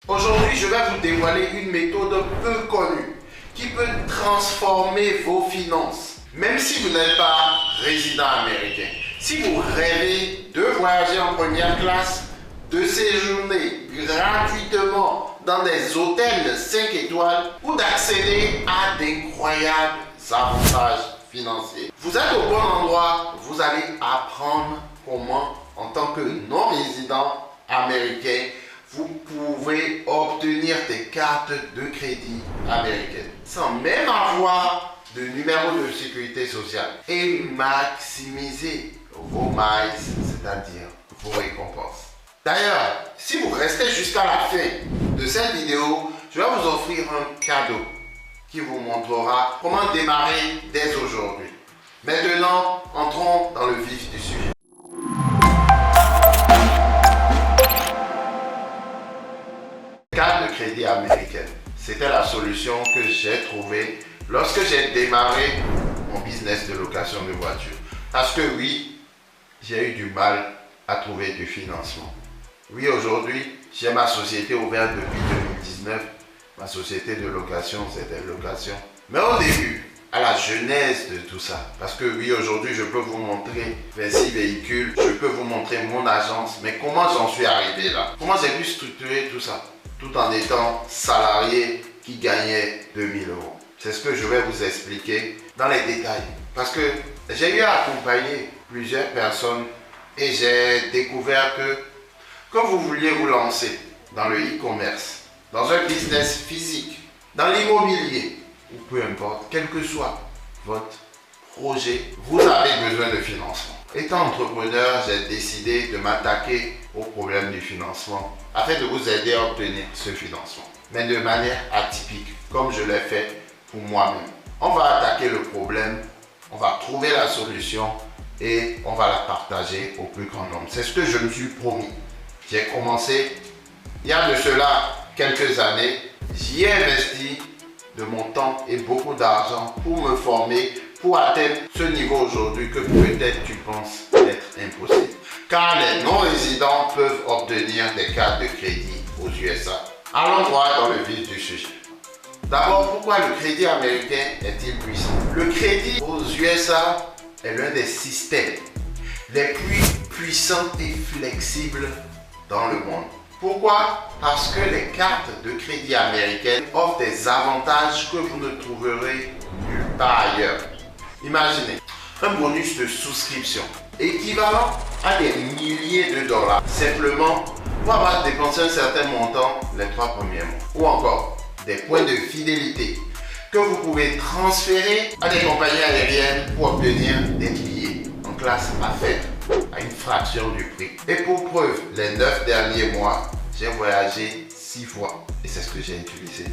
Aujourd'hui, je vais vous dévoiler une méthode peu connue qui peut transformer vos finances. Même si vous n'êtes pas résident américain, si vous rêvez de voyager en première classe, de séjourner gratuitement dans des hôtels 5 étoiles ou d'accéder à d'incroyables avantages financiers, vous êtes au bon endroit. Vous allez apprendre comment, en tant que non-résident américain, vous pouvez obtenir des cartes de crédit américaines sans même avoir de numéro de sécurité sociale et maximiser vos miles, c'est-à-dire vos récompenses. D'ailleurs, si vous restez jusqu'à la fin de cette vidéo, je vais vous offrir un cadeau qui vous montrera comment démarrer dès aujourd'hui. Maintenant, entrons dans le vif du sujet. Carte de crédit américaine, c'était la solution que j'ai trouvée lorsque j'ai démarré mon business de location de voiture. Parce que oui, j'ai eu du mal à trouver du financement. Oui, aujourd'hui, j'ai ma société ouverte depuis 2019. Ma société de location, c'était location. Mais au début, à la genèse de tout ça, parce que oui, aujourd'hui, je peux vous montrer 26 véhicules, je peux vous montrer mon agence, mais comment j'en suis arrivé là? Comment j'ai pu structurer tout ça, tout en étant salarié qui gagnait 2000 euros? C'est ce que je vais vous expliquer dans les détails. Parce que j'ai eu à accompagner plusieurs personnes et j'ai découvert que vous vouliez vous lancer dans le e-commerce, dans un business physique, dans l'immobilier, ou peu importe, quel que soit votre projet, vous avez besoin de financement. Étant entrepreneur, j'ai décidé de m'attaquer au problème du financement afin de vous aider à obtenir ce financement, mais de manière atypique, comme je l'ai fait pour moi-même. On va attaquer le problème, on va trouver la solution et on va la partager au plus grand nombre. C'est ce que je me suis promis. J'ai commencé il y a de cela quelques années. J'y ai investi de mon temps et beaucoup d'argent pour me former, pour atteindre ce niveau aujourd'hui que peut-être tu penses être impossible. Car les non-résidents peuvent obtenir des cartes de crédit aux USA. Allons droit dans le vif du sujet. D'abord, pourquoi le crédit américain est-il puissant? Le crédit aux USA est l'un des systèmes les plus puissants et flexibles dans le monde. Pourquoi? Parce que les cartes de crédit américaines offrent des avantages que vous ne trouverez nulle part ailleurs. Imaginez un bonus de souscription équivalent à des milliers de dollars simplement pour avoir dépensé un certain montant les 3 premiers mois. Ou encore des points de fidélité que vous pouvez transférer à des compagnies aériennes pour obtenir des billets en classe affaires à une fraction du prix. Et pour preuve, les 9 derniers mois, j'ai voyagé 6 fois et c'est ce que j'ai utilisé.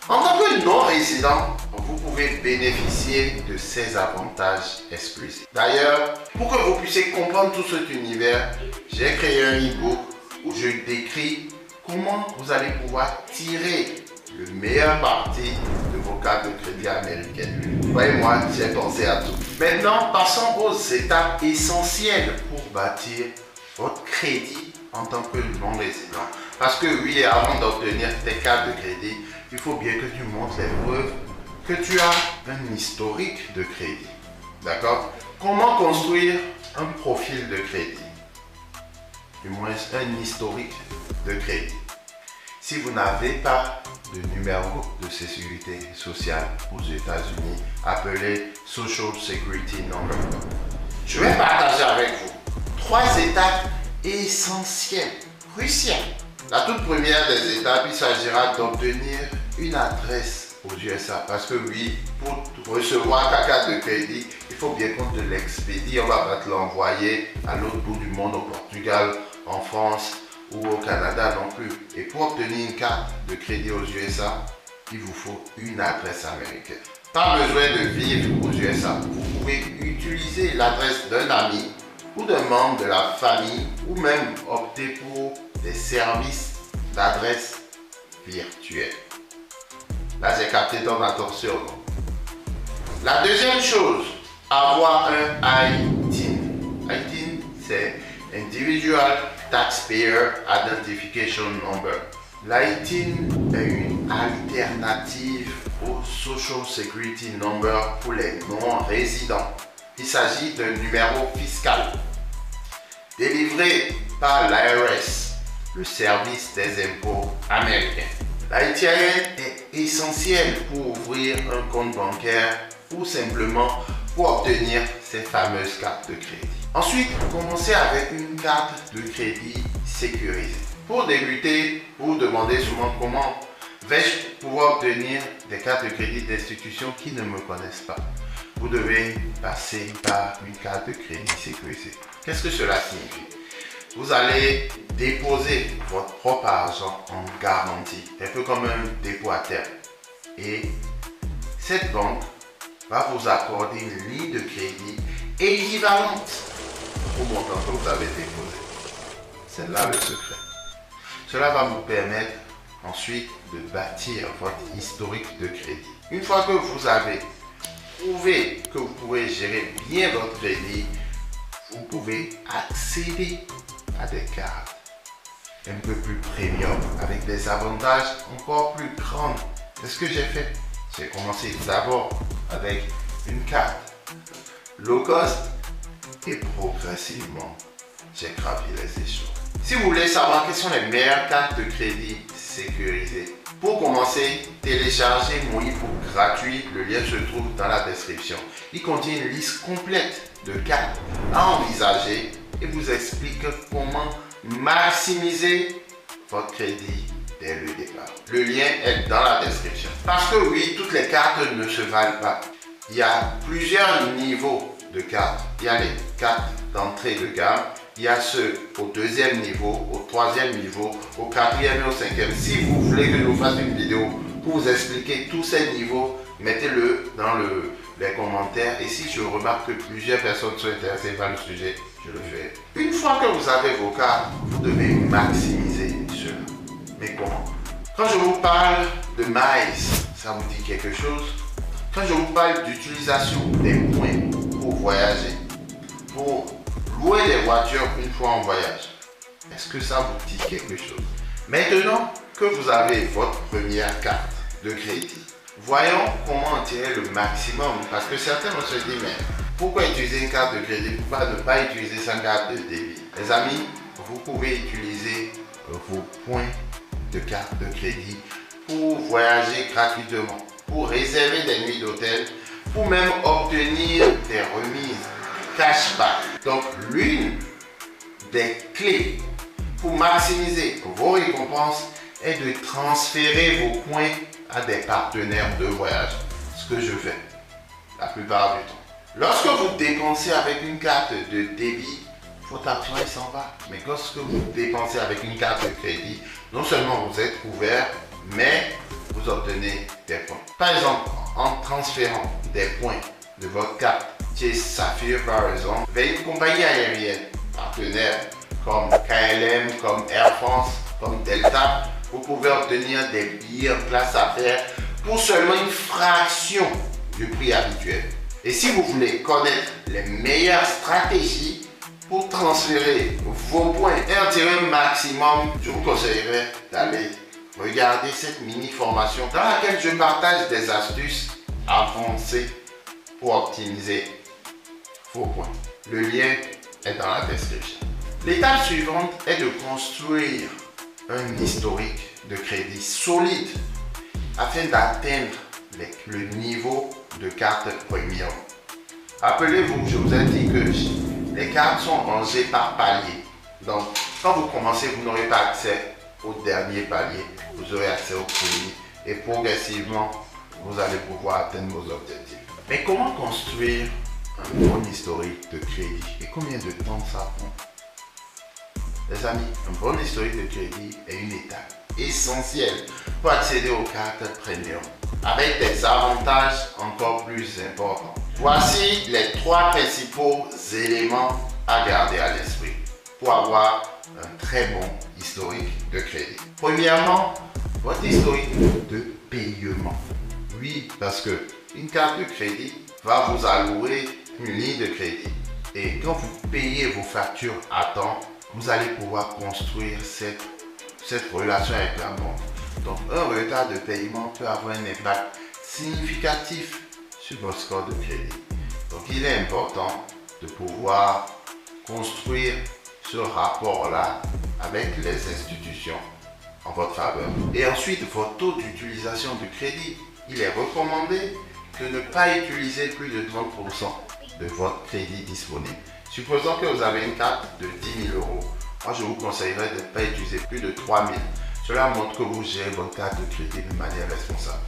En tant que non-résident, vous pouvez bénéficier de ces avantages exclusifs. D'ailleurs, pour que vous puissiez comprendre tout cet univers, j'ai créé un e-book où je décris comment vous allez pouvoir tirer le meilleur parti de vos cartes de crédit américaines. Voyez-moi, j'ai pensé à tout. Maintenant, passons aux étapes essentielles pour bâtir votre crédit en tant que non-résident. Parce que oui, avant d'obtenir tes cartes de crédit, il faut bien que tu montres les preuves que tu as un historique de crédit. D'accord? Comment construire un profil de crédit? Du moins, un historique de crédit. Si vous n'avez pas de numéro de sécurité sociale aux États-Unis, appelé Social Security Number, je vais partager avec vous 3 étapes essentielles, cruciales. La toute première des étapes, il s'agira d'obtenir une adresse aux USA. Parce que oui, pour recevoir ta carte de crédit, il faut bien qu'on te l'expédie. On ne va pas te l'envoyer à l'autre bout du monde, au Portugal, en France ou au Canada non plus. Et pour obtenir une carte de crédit aux USA, il vous faut une adresse américaine. Pas besoin de vivre aux USA. Vous pouvez utiliser l'adresse d'un ami ou d'un membre de la famille ou même opter pour des services d'adresse virtuelle. Là, j'ai capté ton attention. La deuxième chose, avoir un ITIN. ITIN, c'est Individual Taxpayer Identification Number. l'ITIN est une alternative au Social Security Number pour les non-résidents. Il s'agit d'un numéro fiscal délivré par l'IRS, le service des impôts américain. L'ITIN est essentiel pour ouvrir un compte bancaire ou simplement pour obtenir ces fameuses cartes de crédit. Ensuite, commencez avec une carte de crédit sécurisée. Pour débuter, vous demandez souvent comment vais-je pouvoir obtenir des cartes de crédit d'institutions qui ne me connaissent pas. Vous devez passer par une carte de crédit sécurisée. Qu'est-ce que cela signifie? Vous allez déposer votre propre argent en garantie, un peu comme un dépôt à terme. Et cette banque va vous accorder une ligne de crédit équivalente au montant que vous avez déposé. C'est là le secret. Cela va vous permettre ensuite de bâtir votre historique de crédit. Une fois que vous avez prouvé que vous pouvez gérer bien votre crédit, vous pouvez accéder à des cartes un peu plus premium avec des avantages encore plus grands. C'est ce que j'ai fait. J'ai commencé d'abord avec une carte low cost et progressivement j'ai gravi les échelons. Si vous voulez savoir quelles sont les meilleures cartes de crédit sécurisées, pour commencer, téléchargez mon e-book gratuit, le lien se trouve dans la description. Il contient une liste complète de cartes à envisager et vous explique comment maximiser votre crédit dès le départ. Le lien est dans la description. Parce que oui, toutes les cartes ne se valent pas. Il y a plusieurs niveaux de cartes. Il y a les cartes d'entrée de gamme. Il y a ceux au deuxième niveau, au troisième niveau, au quatrième et au cinquième. Si vous voulez que je vous fasse une vidéo pour vous expliquer tous ces niveaux, mettez-le dans les commentaires. Et si je remarque que plusieurs personnes sont intéressées par le sujet, je le fais. Une fois que vous avez vos cartes, vous devez maximiser cela. Mais comment? Quand je vous parle de Miles, ça vous dit quelque chose? Quand je vous parle d'utilisation des points pour voyager, pour louer des voitures une fois en voyage, est-ce que ça vous dit quelque chose? Maintenant que vous avez votre première carte de crédit, voyons comment en tirer le maximum. Parce que certains vont se dire, mais pourquoi utiliser une carte de crédit? Pourquoi ne pas utiliser sa carte de débit? Les amis, vous pouvez utiliser vos points de carte de crédit pour voyager gratuitement, pour réserver des nuits d'hôtel, pour même obtenir des remises, cashback. Donc l'une des clés pour maximiser vos récompenses est de transférer vos points à des partenaires de voyage. Ce que je fais la plupart du temps. Lorsque vous dépensez avec une carte de débit, votre argent il s'en va. Mais lorsque vous dépensez avec une carte de crédit, non seulement vous êtes couvert, mais vous obtenez des points. Par exemple, en transférant des points de votre carte Chase Sapphire par exemple vers une compagnie aérienne partenaire comme KLM, comme Air France, comme Delta, vous pouvez obtenir des billets en classe affaires pour seulement une fraction du prix habituel. Et si vous voulez connaître les meilleures stratégies pour transférer vos points et en tirer un maximum, je vous conseillerais d'aller regarder cette mini formation dans laquelle je partage des astuces avancées pour optimiser vos points. Le lien est dans la description. L'étape suivante est de construire un historique de crédit solide afin d'atteindre le niveau de carte premium. Rappelez-vous, je vous ai dit que les cartes sont rangées par palier. Donc, quand vous commencez, vous n'aurez pas accès au dernier palier. Vous aurez accès au premier et progressivement, vous allez pouvoir atteindre vos objectifs. Mais comment construire un bon historique de crédit et combien de temps ça prend? Les amis, un bon historique de crédit est une étape essentielle pour accéder aux cartes premium avec des avantages encore plus importants. Voici les 3 principaux éléments à garder à l'esprit pour avoir un très bon historique de crédit. Premièrement, votre historique de paiement. Oui, parce que une carte de crédit va vous allouer une ligne de crédit. Et quand vous payez vos factures à temps, vous allez pouvoir construire cette cette relation avec la banque. Donc un retard de paiement peut avoir un impact significatif sur votre score de crédit. Donc il est important de pouvoir construire ce rapport-là avec les institutions en votre faveur. Et ensuite, votre taux d'utilisation du crédit. Il est recommandé de ne pas utiliser plus de 30% de votre crédit disponible. Supposons que vous avez une carte de 10 000 euros. Moi, je vous conseillerais de ne pas utiliser plus de 3 000. Cela montre que vous gérez votre carte de crédit de manière responsable.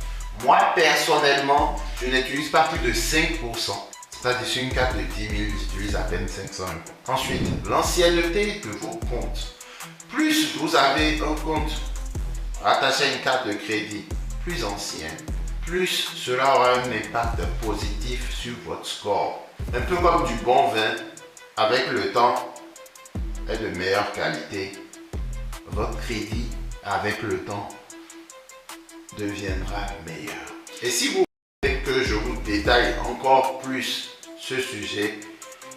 Moi, personnellement, je n'utilise pas plus de 5%. C'est-à-dire sur une carte de 10 000, j'utilise à peine 500 euros. Ensuite, l'ancienneté de vos comptes. Plus vous avez un compte attaché à une carte de crédit plus ancien, plus cela aura un impact positif sur votre score. Un peu comme du bon vin, avec le temps, est de meilleure qualité. Votre crédit, avec le temps, deviendra meilleur. Et si vous voulez que je vous détaille encore plus ce sujet,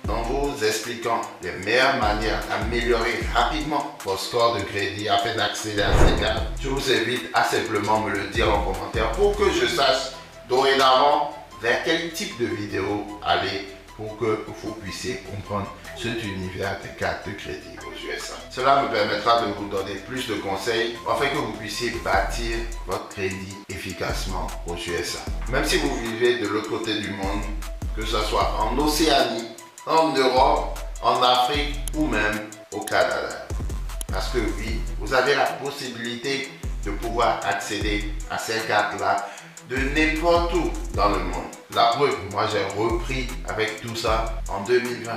en vous expliquant les meilleures manières d'améliorer rapidement votre score de crédit afin d'accéder à ces cartes, je vous invite à simplement me le dire en commentaire pour que je sache dorénavant vers quel type de vidéo aller pour que vous puissiez comprendre cet univers des cartes de crédit aux USA. Cela me permettra de vous donner plus de conseils afin que vous puissiez bâtir votre crédit efficacement aux USA. Même si vous vivez de l'autre côté du monde, que ce soit en Océanie, en Europe, en Afrique ou même au Canada. Parce que oui, vous avez la possibilité de pouvoir accéder à ces cartes-là de n'importe où dans le monde. La preuve, moi j'ai repris avec tout ça en 2020.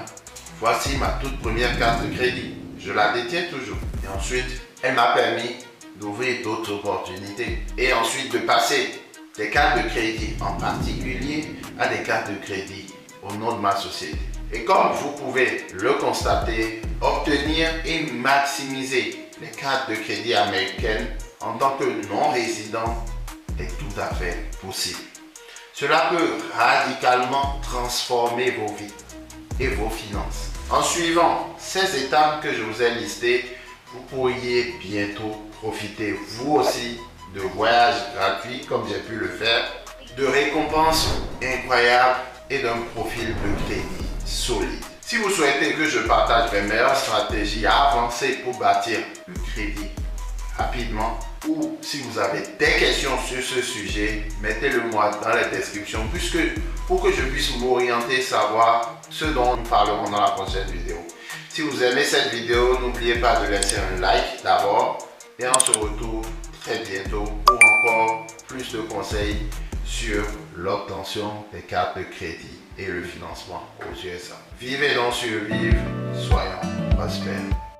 Voici ma toute première carte de crédit. Je la détiens toujours. Et ensuite, elle m'a permis d'ouvrir d'autres opportunités. Et ensuite de passer des cartes de crédit en particulier à des cartes de crédit au nom de ma société. Et comme vous pouvez le constater, obtenir et maximiser les cartes de crédit américaines en tant que non-résident est tout à fait possible. Cela peut radicalement transformer vos vies et vos finances. En suivant ces étapes que je vous ai listées, vous pourriez bientôt profiter vous aussi de voyages gratuits comme j'ai pu le faire, de récompenses incroyables et d'un profil de crédit solide. Si vous souhaitez que je partage mes meilleures stratégies à avancer pour bâtir le crédit rapidement, ou si vous avez des questions sur ce sujet, mettez-le moi dans la description pour que je puisse m'orienter, savoir ce dont nous parlerons dans la prochaine vidéo. Si vous aimez cette vidéo, n'oubliez pas de laisser un like d'abord et on se retrouve très bientôt pour encore plus de conseils sur l'obtention des cartes de crédit et le financement aux USA. Vivez donc survivre, soyons prospères.